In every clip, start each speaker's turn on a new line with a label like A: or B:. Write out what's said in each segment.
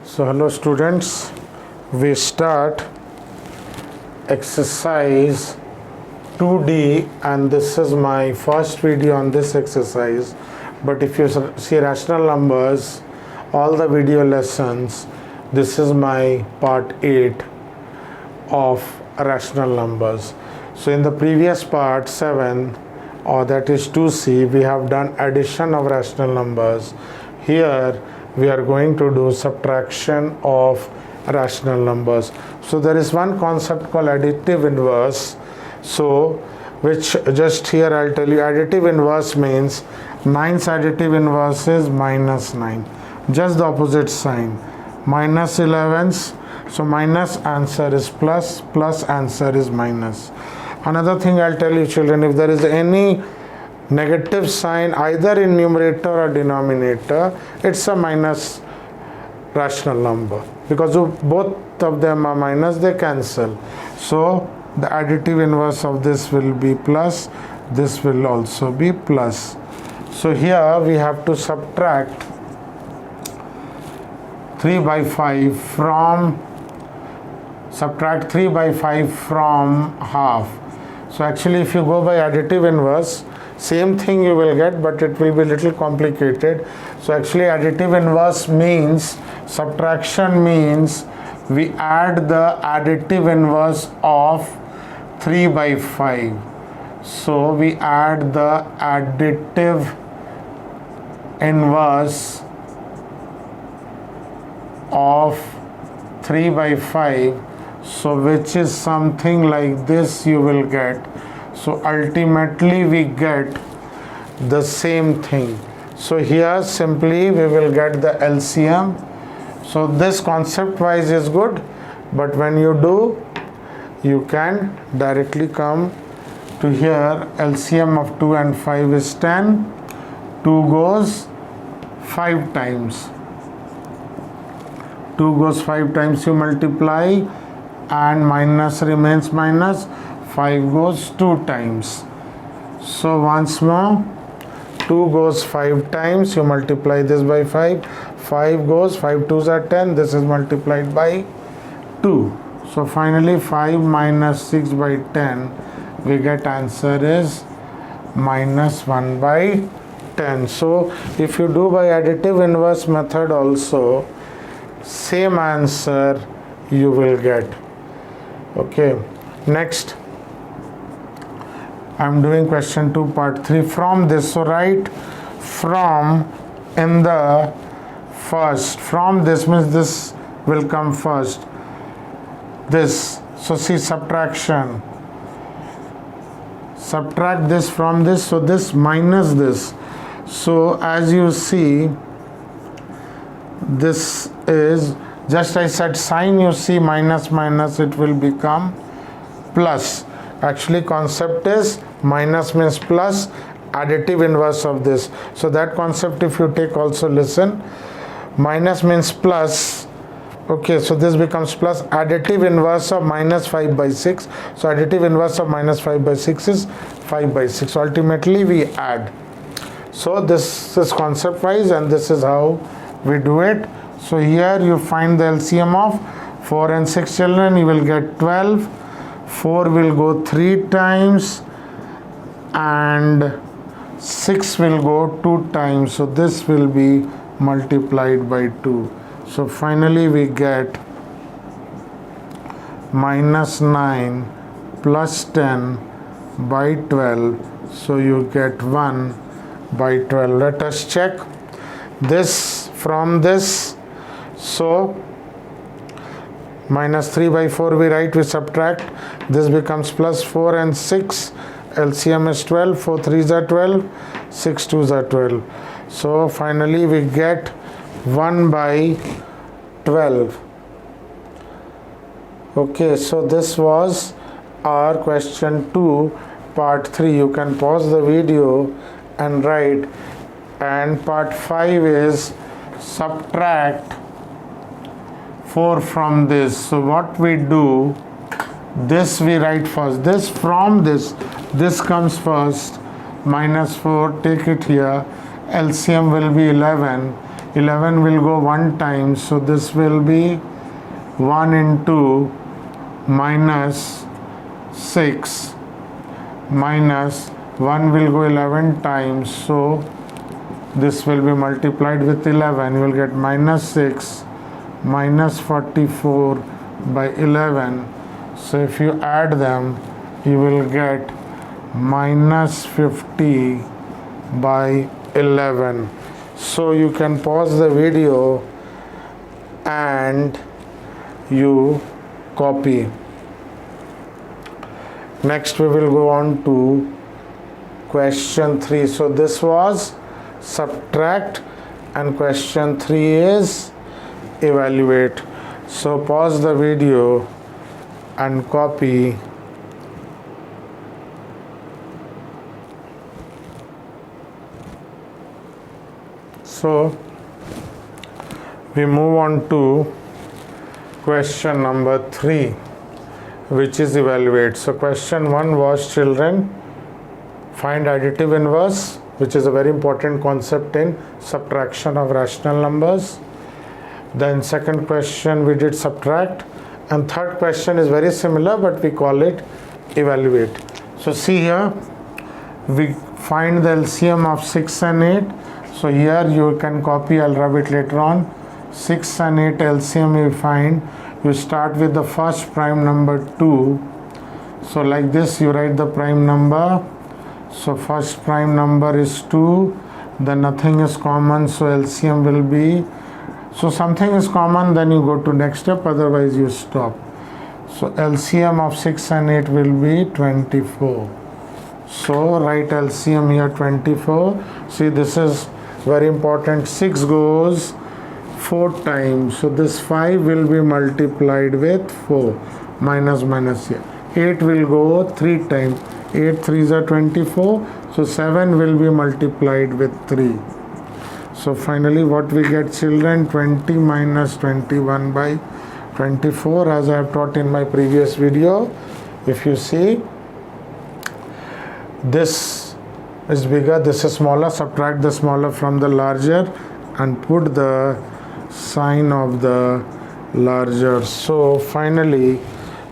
A: So hello students, we start exercise 2D and this is my first video on this exercise, but if you see rational numbers, all the video lessons, this is my part 8 of rational numbers. So in the previous part 7, or that is 2C, we have done addition of rational numbers. Here we are going to do subtraction of rational numbers. So there is one concept called additive inverse. So which just here I'll tell you, additive inverse means 9's additive inverse is minus 9, just the opposite sign, minus 11's, so minus answer is plus, plus answer is minus. Another thing I'll tell you children, if there is any negative sign either in numerator or denominator, it's a minus rational number, because both of them are minus, they cancel. So the additive inverse of this will be plus, this will also be plus. So here we have to subtract 3 by 5 from half. So actually if you go by additive inverse, same thing you will get, but it will be a little complicated. So actually additive inverse means, subtraction means we add the additive inverse of 3 by 5. So we add the additive inverse of 3 by 5. So which is something like this you will get. So ultimately we get the same thing. So here simply we will get the LCM. So this concept wise is good, but when you do, you can directly come to here. LCM of 2 and 5 is 10. 2 goes 5 times. 2 goes 5 times, you multiply and minus remains minus. 5 goes 2 times. So once more, 2 goes 5 times, you multiply this by 5. 5 goes, 5 2s are 10, this is multiplied by 2. So finally 5 minus 6 by 10, we get answer is minus 1 by 10. So if you do by additive inverse method also, same answer you will get. Okay, next I'm doing question 2 part 3 from this. So write from in the first. From this means this will come first. This. So see subtraction. Subtract this from this. So this minus this. So as you see, this is just I said sign, you see minus minus, it will become plus. Actually concept is minus means plus, additive inverse of this. So that concept if you take also listen, minus means plus. Okay, so this becomes plus, additive inverse of minus 5 by 6. So additive inverse of minus 5 by 6 is 5 by 6. So ultimately we add. So this is concept wise and this is how we do it. So here you find the LCM of 4 and 6 children, you will get 12. 4 will go 3 times and 6 will go 2 times. So this will be multiplied by 2. So finally we get minus 9 plus 10 by 12. So you get 1 by 12. Let us check this from this. So minus 3 by 4 we write, we subtract, this becomes plus 4 and 6, LCM is 12, 4 3s are 12, 6 2s are 12. So finally we get 1 by 12. Okay, so this was our question 2 part 3. You can pause the video and write. And part 5 is subtract 4 from this. So what we do, this we write first, this from this comes first, minus 4, take it here, LCM will be 11, 11 will go 1 time, so this will be 1 into minus 6 minus 1 will go 11 times, so this will be multiplied with 11. You will get minus 6 minus 44 by 11. So if you add them, you will get minus 50 by 11. So you can pause the video and you copy. Next we will go on to question 3. So this was subtract and question 3 is evaluate. So pause the video and copy. So we move on to question number 3, which is evaluate. So question 1 was, children, find additive inverse, which is a very important concept in subtraction of rational numbers. Then second question we did subtract, and third question is very similar, but we call it evaluate. So see here, we find the LCM of 6 and 8. So here you can copy, I'll rub it later on. 6 and 8 LCM you find. You start with the first prime number 2. So like this you write the prime number. So first prime number is 2, then nothing is common, so LCM will be, so something is common, then you go to next step, otherwise you stop. So LCM of 6 and 8 will be 24. So write LCM here 24. See, this is very important. 6 goes 4 times, so this 5 will be multiplied with 4, minus here. 8 will go 3 times, 8 3s are 24, so 7 will be multiplied with 3. So finally what we get, children, 20 minus 21 by 24, as I have taught in my previous video. If you see, this is bigger, this is smaller, subtract the smaller from the larger and put the sign of the larger. So finally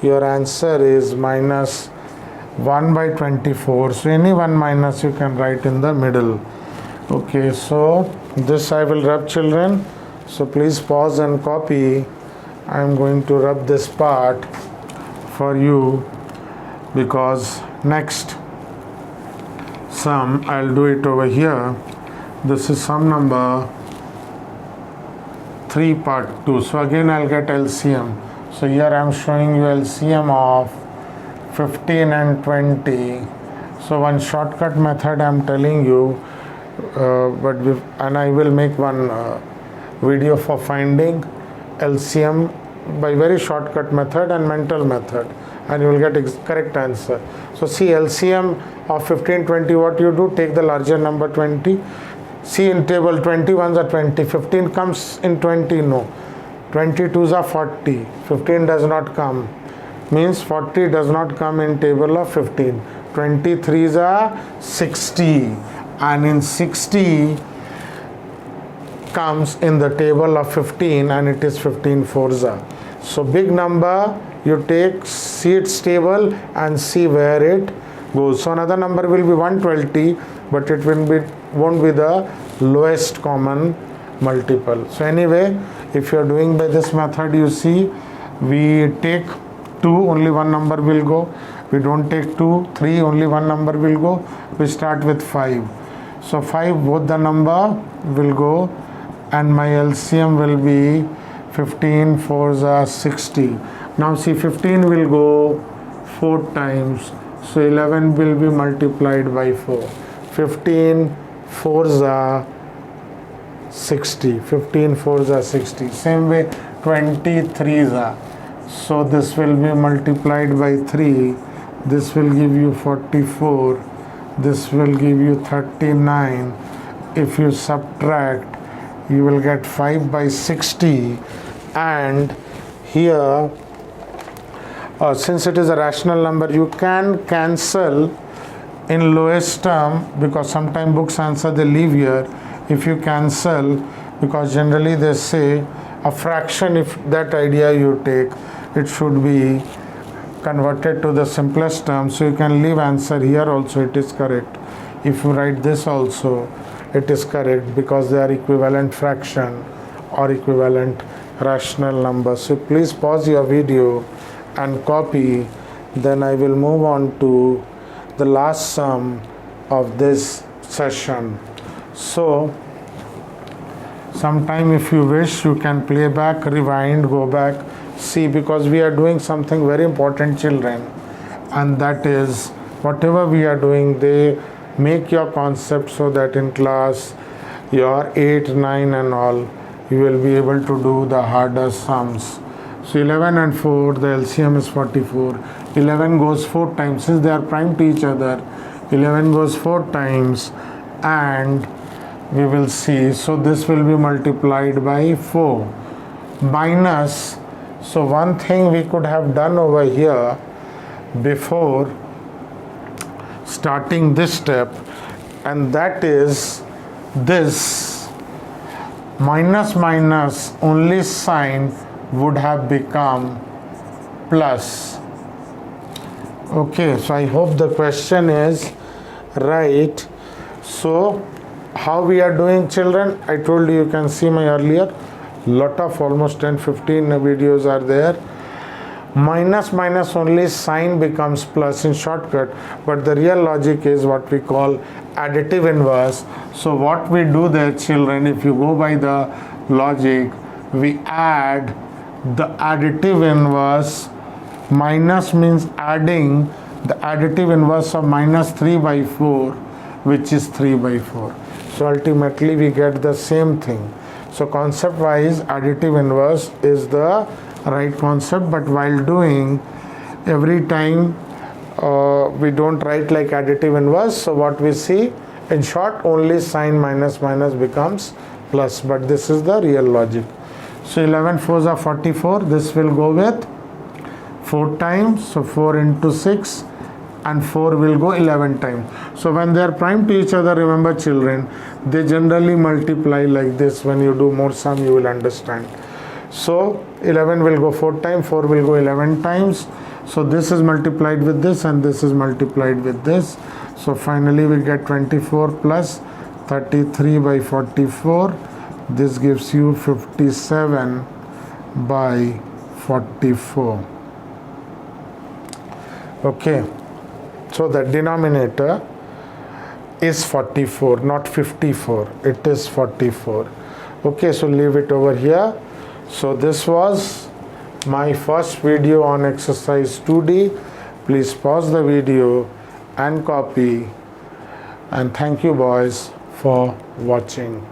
A: your answer is minus 1 by 24. So any one minus you can write in the middle. Okay, so this I will rub, children. So please pause and copy. I am going to rub this part for you because next sum I'll do it over here. This is sum number 3 part 2. So again I'll get LCM. So here I am showing you LCM of 15 and 20. So one shortcut method I am telling you, and I will make one video for finding LCM by very shortcut method and mental method, and you will get correct answer. So see, LCM of 15 20, what you do, take the larger number 20. See in table, 21s are 20, 15 comes in 20, no, 22s are 40, 15 does not come, means 40 does not come in table of 15. 23s are 60, and in 60 comes in the table of 15, and it is 15 fours are. So big number you take, see its table and see where it goes. So another number will be 120, but it won't be the lowest common multiple. So anyway, if you are doing by this method, you see, we take 2, only one number will go. We don't take 2, 3, only one number will go. We start with 5. So 5, both the number will go, and my LCM will be 15 4s are 60. Now see, 15 will go 4 times, so 11 will be multiplied by 4. 15 4s are 60. 15 4s are 60. Same way 23s are. So this will be multiplied by 3. This will give you 44. This will give you 39. If you subtract, you will get 5 by 60. And here, since it is a rational number, you can cancel in lowest term, because sometimes books answer they leave here. If you cancel, because generally they say a fraction, if that idea you take, it should be converted to the simplest term. So you can leave answer here also, it is correct. If you write this also, it is correct, because they are equivalent fraction or equivalent rational numbers. So please pause your video and copy. Then I will move on to the last sum of this session. So sometime if you wish, you can play back, rewind, go back, see, because we are doing something very important, children, and that is whatever we are doing, they make your concept so that in class your 8, 9 and all, you will be able to do the harder sums. So 11 and 4, the LCM is 44. 11 goes 4 times, since they are prime to each other, 11 goes 4 times, and we will see, so this will be multiplied by 4 minus. So one thing we could have done over here before starting this step, and that is this minus minus only sign would have become plus. Okay, so I hope the question is right. So how we are doing, children? I told you, you can see my earlier lot of almost 10-15 videos are there. Minus minus only sign becomes plus in shortcut, but the real logic is what we call additive inverse. So what we do there, children, if you go by the logic, we add the additive inverse. Minus means adding the additive inverse of minus 3 by 4, which is 3 by 4. So ultimately we get the same thing. So concept wise, additive inverse is the right concept, but while doing, every time we don't write like additive inverse. So what we see, in short, only sign minus minus becomes plus, but this is the real logic. So 11 4s are 44. This will go with 4 times, so 4 into 6, and 4 will go 11 times. So when they are prime to each other, remember children, they generally multiply like this. When you do more sum, you will understand. So 11 will go 4 times, 4 will go 11 times. So this is multiplied with this, and this is multiplied with this. So finally we get 24 plus 33 by 44. This gives you 57 by 44. Okay, so the denominator is 44, not 54. It is 44. Okay, so leave it over here. So this was my first video on exercise 2D. Please pause the video and copy. And thank you boys for watching.